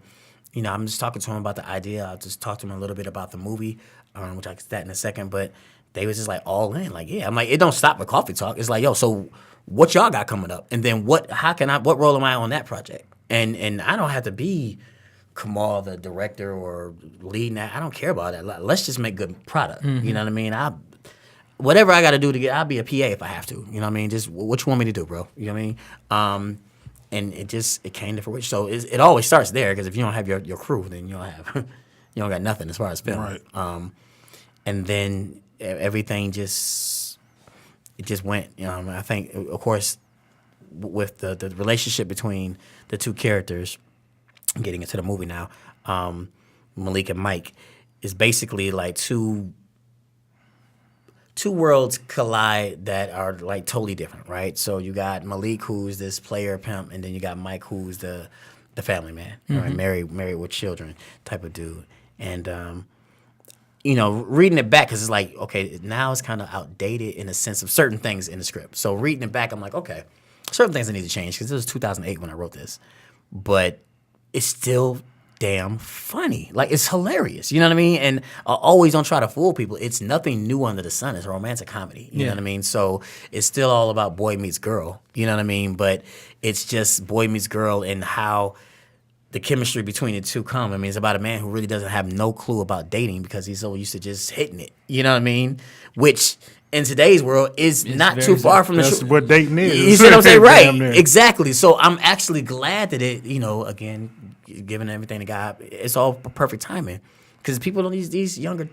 you know, I'm just talking to him about the idea. I'll just talk to him a little bit about the movie, which I can stat in a second. But they was just like all in. Like, yeah. I'm like, it don't stop with Coffee Talk. It's like, yo, so what y'all got coming up? And then what role am I on that project? And I don't have to be Kamal, the director, or leading that. I don't care about that. Let's just make good product. You know what I mean? Whatever I got to do I'll be a PA if I have to. You know what I mean? Just what you want me to do, bro? You know what I mean? And it came to fruition. So it always starts there, because if you don't have your crew, then you don't got nothing as far as film. Right. And then everything just went. I think, of course, with the relationship between the two characters, getting into the movie now, Malik and Mike, is basically like two worlds collide that are like totally different, right? So you got Malik, who's this player pimp, and then you got Mike, who's the family man, right? Married with children type of dude. And you know, reading it back, because it's like, okay, now it's kind of outdated in a sense of certain things in the script. So reading it back, I'm like, okay, certain things I need to change, because this was 2008 when I wrote this, but it's still damn funny. Like, it's hilarious. You know what I mean? And I always don't try to fool people. It's nothing new under the sun. It's a romantic comedy. You know what I mean? So it's still all about boy meets girl. You know what I mean? But it's just boy meets girl and how the chemistry between the two come. I mean, it's about a man who really doesn't have no clue about dating because he's so used to just hitting it. You know what I mean? Which in today's world is not too far from the truth. That's what dating is. You see what I'm saying? Damn near. Right. Exactly. So I'm actually glad that it, again, given everything to God, it's all perfect timing. Because people don't, these younger,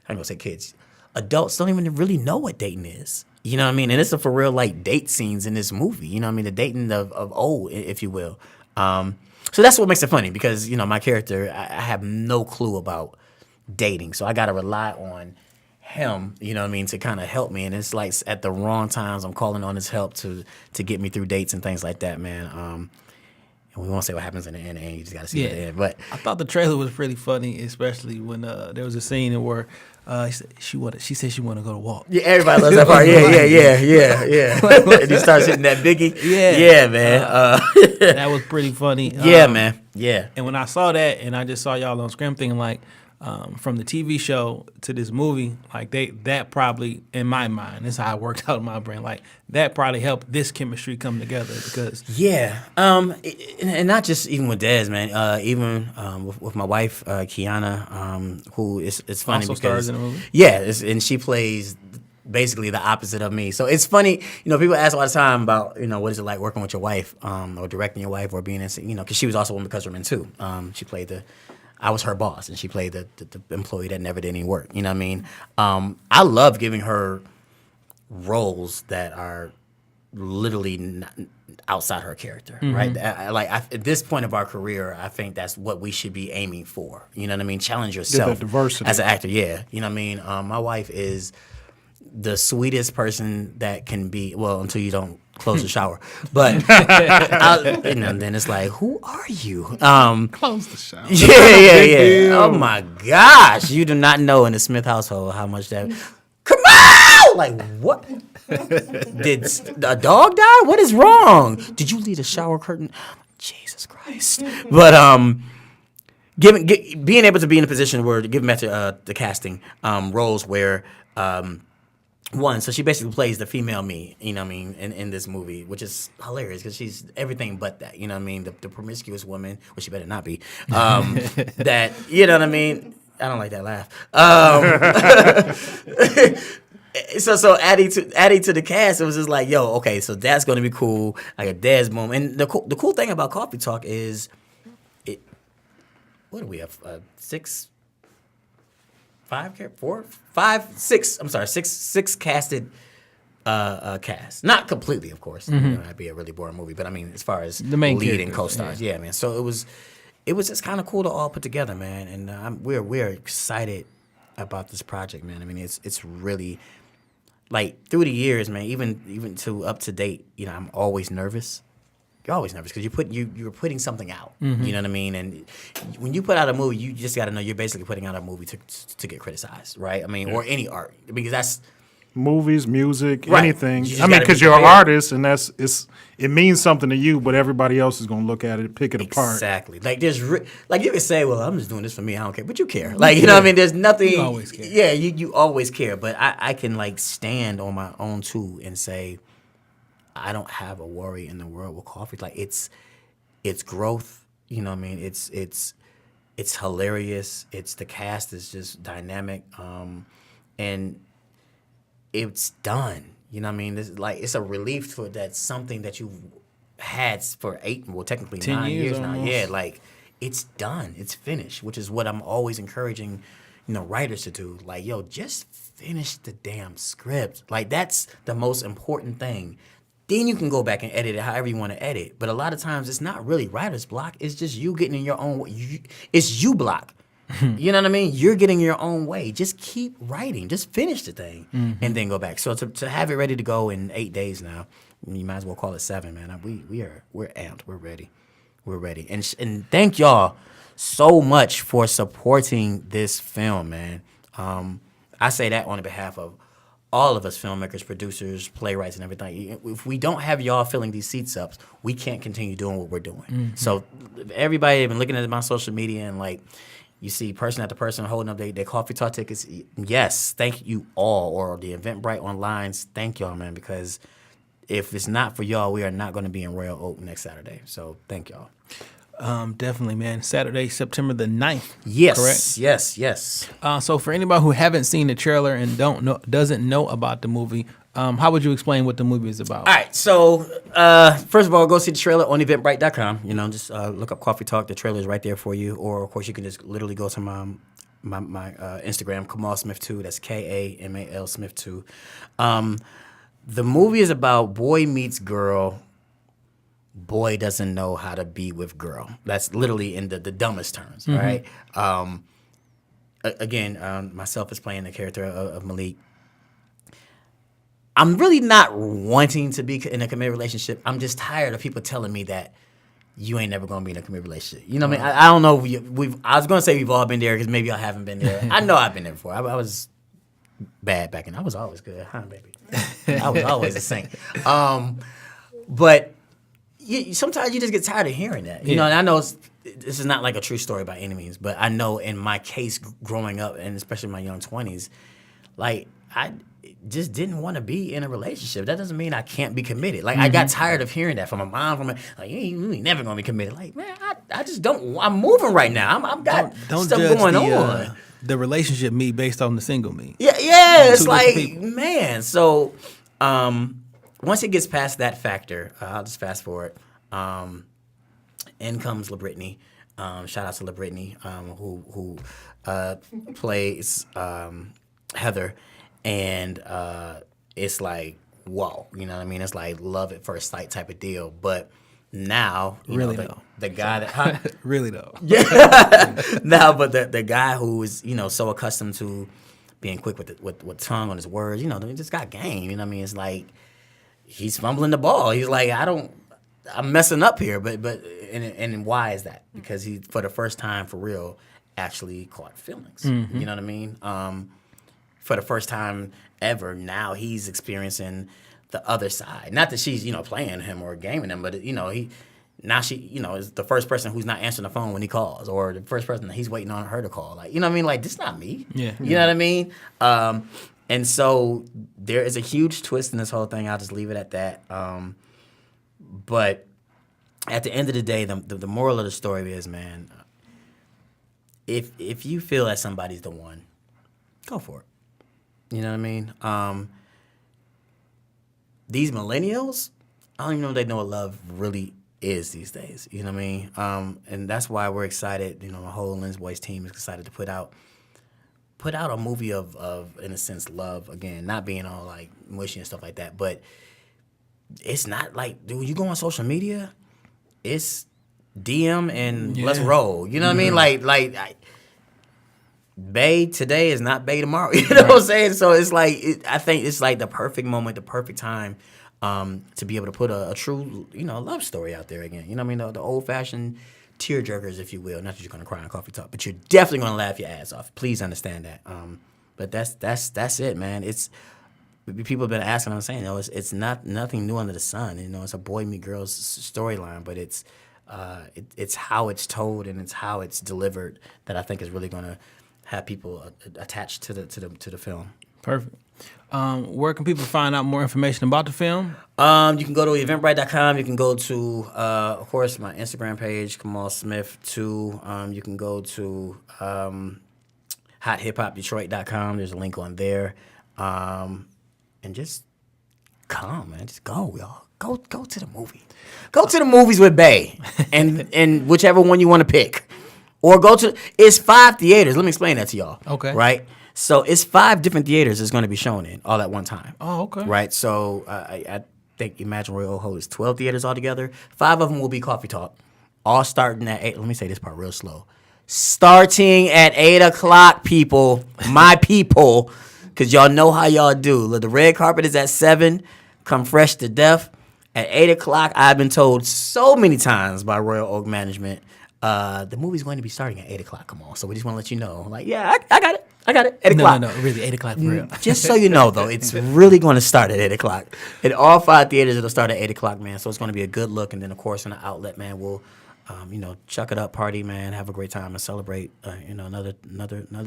I'm going to say kids, adults don't even really know what dating is. You know what I mean? And it's for real, like, date scenes in this movie. You know what I mean? The dating of old, if you will. So that's what makes it funny because, my character, I have no clue about dating. So I got to rely on him, to kind of help me. And it's like at the wrong times, I'm calling on his help to get me through dates and things like that, man. And we won't say what happens in the end. You just got to see at the end. But I thought the trailer was pretty funny, especially when there was a scene where she said she want to go to walk. Yeah, everybody loves that part. Yeah. And he starts hitting that biggie. Yeah, man. That was pretty funny. Yeah, man. Yeah. And when I saw that, and I just saw y'all on Scrim thinking like, from the TV show to this movie, like that probably, in my mind, this is how it worked out in my brain. Like that probably helped this chemistry come together because and not just even with Dez, man. Even with my wife Kiana, who it's funny also because stars in the movie. Yeah, and she plays basically the opposite of me. So it's funny, people ask all the time about, what is it like working with your wife, or directing your wife, or being in, because she was also one because women too. She played I was her boss, and she played the employee that never did any work. You know what I mean? I love giving her roles that are literally outside her character, right? At this point of our career, I think that's what we should be aiming for. You know what I mean? Challenge yourself diversity. as an actor. Yeah, you know what I mean? My wife is the sweetest person that can be, well, until you don't close the shower. But then it's like, who are you? Close the shower. Yeah. Oh my gosh. You do not know in the Smith household how much that Kamal! Like, what? Did a dog die? What is wrong? Did you leave the shower curtain? Jesus Christ. But being able to be in a position where, giving back to the casting roles where so she basically plays the female me, in this movie, which is hilarious because she's everything but that, you know what I mean? The promiscuous woman, which she better not be, that, you know what I mean? I don't like that laugh. So adding to the cast, it was just like, yo, okay, so that's going to be cool. Like a Dez boom. And the cool thing about Coffee Talk is, what do we have? Six casted cast. Not completely, of course. That'd be a really boring movie. But I mean, as far as the main lead and characters, co-stars, yeah, man. So it was just kind of cool to all put together, man. And we're excited about this project, man. I mean, it's really like through the years, man. Even to up to date, I'm always nervous. You're always nervous because you're putting something out. Mm-hmm. You know what I mean? And when you put out a movie, you just got to know you're basically putting out a movie to get criticized, right? I mean, or any art, because that's movies, music, right. anything. You I mean, gotta because be you're an prepared. artist, and it means something to you, but everybody else is gonna look at it, pick it apart. Exactly. Like there's like you can say, well, I'm just doing this for me. I don't care, but you care. Like you know what I mean? There's nothing. You always care. Yeah, you always care. But I can like stand on my own too and say, I don't have a worry in the world with coffee. Like it's growth. You know what I mean? It's hilarious. The cast is just dynamic, and it's done. You know what I mean? It's a relief for that something that you've had for 10 9 years now. almost. Yeah, like it's done. It's finished, which is what I'm always encouraging, writers to do. Like, yo, just finish the damn script. Like that's the most important thing. Then you can go back and edit it however you want to edit. But a lot of times it's not really writer's block. It's just you getting in your own way. It's you block. You know what I mean? You're getting your own way. Just keep writing. Just finish the thing and then go back. So to have it ready to go in 8 days now, you might as well call it 7, man. We're amped. We're ready. We're ready. And thank y'all so much for supporting this film, man. I say that on behalf of all of us filmmakers, producers, playwrights, and everything. If we don't have y'all filling these seats up, we can't continue doing what we're doing. So everybody been looking at my social media and like, you see person after person holding up their coffee talk tickets. Yes, thank you all. Or the Eventbrite online, thank y'all, man, because if it's not for y'all, we are not going to be in Royal Oak next Saturday. So thank y'all. Definitely, man. Saturday, September the 9th. Yes, Correct? yes. So for anybody who haven't seen the trailer and doesn't know about the movie, how would you explain what the movie is about? All right, so first of all, go see the trailer on eventbrite.com. You know, just look up Coffee Talk. The trailer is right there for you. Or, of course, you can just literally go to my Instagram, Kamal Smith 2. That's Kamal Smith 2. The movie is about boy meets girl. Boy doesn't know how to be with girl. That's literally in the dumbest terms, right? Again, myself is playing the character of Malik. I'm really not wanting to be in a committed relationship. I'm just tired of people telling me that you ain't never gonna be in a committed relationship. You know what I mean? I don't know. I was gonna say we've all been there because maybe I haven't been there. I know I've been there before. I was bad back then. I was always good, huh, baby? I was always a saint. But sometimes you just get tired of hearing that. You know, and I know this is not like a true story by any means, but I know in my case growing up, and especially in my young 20s, like I just didn't want to be in a relationship. That doesn't mean I can't be committed. Like I got tired of hearing that from my mom, like you ain't never gonna be committed. Like man, I just don't. I'm moving right now. I've got don't stuff judge going on. The relationship me based on the single me. Yeah. It's like man. So once it gets past that factor, I'll just fast forward. In comes LaBrittany. Shout out to LaBrittany, who plays Heather, and it's like whoa, you know what I mean? It's like love at first sight type of deal. But now, the guy that really though, now, but the guy who is so accustomed to being quick with tongue on his words, he just got game. You know what I mean? It's like he's fumbling the ball. He's like, I'm messing up here, but and why is that? Because he, for the first time for real, actually caught feelings. Mm-hmm. You know what I mean? For the first time ever, now he's experiencing the other side. Not that she's playing him or gaming him, but she is the first person who's not answering the phone when he calls, or the first person that he's waiting on her to call. Like what I mean? Like this not me. Yeah. You know what I mean? And so there is a huge twist in this whole thing. I'll just leave it at that. But at the end of the day, the moral of the story is, man, if you feel that somebody's the one, go for it. You know what I mean? These millennials, I don't even know if they know what love really is these days. You know what I mean? And that's why we're excited. My whole Lens Boys team is excited to put out a movie of in a sense, love. Again, not being all like mushy and stuff like that, but it's not like, dude, you go on social media, it's DM and let's roll. You know what I mean? Like bae today is not bae tomorrow. You know what I'm saying? So it's like, I think it's like the perfect moment, the perfect time to be able to put a true, love story out there again. You know what I mean? The old-fashioned tearjerkers, if you will. Not that you're going to cry on Coffee Talk, but you're definitely going to laugh your ass off. Please understand that. But that's it, man. People have been asking, I'm saying, it's not nothing new under the sun. It's a boy meet girls storyline, but it's how it's told and it's how it's delivered that I think is really going to have people attached to the film. Perfect. Where can people find out more information about the film? You can go to eventbrite.com. You can go to, of course, my Instagram page, Kamal Smith 2. You can go to HotHipHopDetroit.com. There's a link on there. And just come, man. Just go, y'all. Go to the movie. Go to the movies with Bae, and whichever one you want to pick, or go to. It's 5 theaters. Let me explain that to y'all. Okay. Right. So it's 5 different theaters it's going to be shown in all at one time. Oh, okay. Right. So I think Imagine Royal holds 12 theaters altogether. 5 of them will be Coffee Talk, all starting at 8. Let me say this part real slow. Starting at 8 o'clock, people, my people. Because y'all know how y'all do. The red carpet is at 7. Come fresh to death. At 8 o'clock, I've been told so many times by Royal Oak Management, the movie's going to be starting at 8 o'clock. Come on. So we just want to let you know. Like, yeah, I got it. 8 o'clock. No, really, 8 o'clock for real. Just so you know, though, it's really going to start at 8 o'clock. In all 5 theaters, it'll start at 8 o'clock, man. So it's going to be a good look. And then, of course, in the outlet, man, we'll, chuck it up, party, man, have a great time, and celebrate, another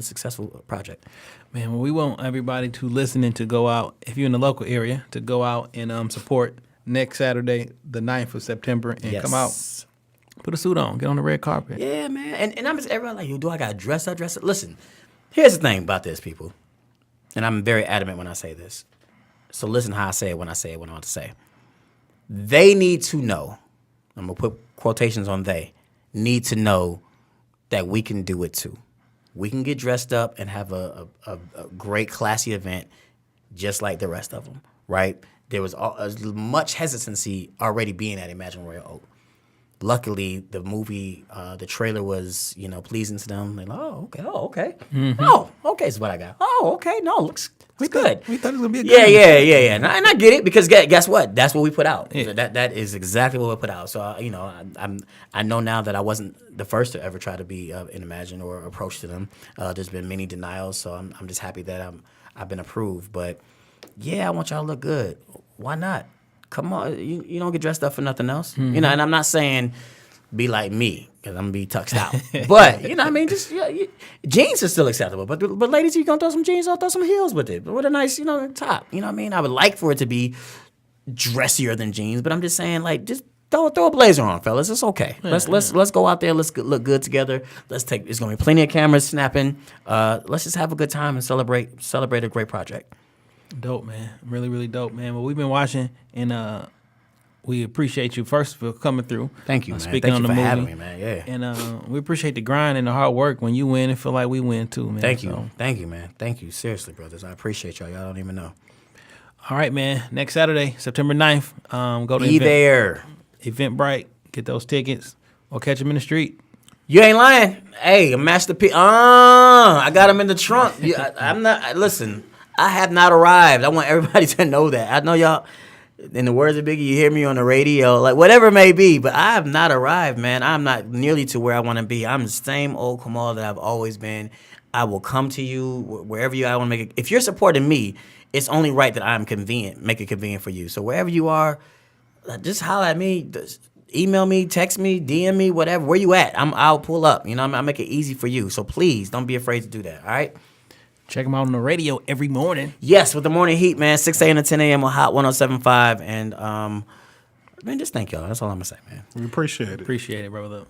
successful project. Man, well, we want everybody to listen and to go out, if you're in the local area, to go out and support next Saturday, the 9th of September, and come out Put a suit on. Get on the red carpet. Yeah, man. And I'm just everybody like, yo, do I got to dress up? Listen, here's the thing about this, people. And I'm very adamant when I say this. So listen how I say it when I say it what I want to say. They need to know, I'm going to put quotations on they, need to know that we can do it too. We can get dressed up and have a great, classy event just like the rest of them, right? There was much hesitancy already being at Imagine Royal Oak. Luckily, the movie, the trailer was, pleasing to them. They're like, oh, okay. Mm-hmm. Oh, okay is what I got. Oh, okay. No, looks good. We thought it was going to be a good Yeah. And I get it because guess what? That's what we put out. Yeah. That is exactly what we put out. So, I know now that I wasn't the first to ever try to be in Imagine or approach to them. There's been many denials, so I'm just happy that I've been approved. But, yeah, I want y'all to look good. Why not? Come on, you don't get dressed up for nothing else. Mm-hmm. And I'm not saying be like me, because I'm going to be tuxed out. But, just jeans are still acceptable. But ladies, you going to throw some jeans, I'll throw some heels with it. With a nice, top. You know what I mean? I would like for it to be dressier than jeans, but I'm just saying, like, just throw a blazer on, fellas. It's okay. Yeah, let's go out there. Let's look good together. There's going to be plenty of cameras snapping. Let's just have a good time and celebrate a great project. Dope, man. Really, really dope, man. Well, we've been watching, and we appreciate you first for coming through. Thank you, man. Speaking Thank on you the for movie. having me, man. Yeah. And we appreciate the grind and the hard work. When you win, it feel like we win too, man. Thank you. Thank you, man. Thank you. Seriously, brothers. I appreciate y'all. Y'all don't even know. All right, man. Next Saturday, September 9th, go to Eventbrite. Get those tickets or catch them in the street. You ain't lying. Hey, a masterpiece. I got them in the trunk. I'm not. Listen. I have not arrived. I want everybody to know that. I know y'all, in the words of Biggie, you hear me on the radio, like whatever it may be, but I have not arrived, man. I'm not nearly to where I want to be. I'm the same old Kamal that I've always been. I will come to you wherever you are. I want to make it. If you're supporting me, it's only right that I'm make it convenient for you. So wherever you are, just holler at me, email me, text me, DM me, whatever. Where you at? I'll pull up. I'll make it easy for you. So please don't be afraid to do that. All right. Check them out on the radio every morning. Yes, with the morning heat, man. 6 a.m. to 10 a.m. on Hot 107.5. And, man, just thank y'all. That's all I'm going to say, man. We appreciate it. Appreciate it, brother.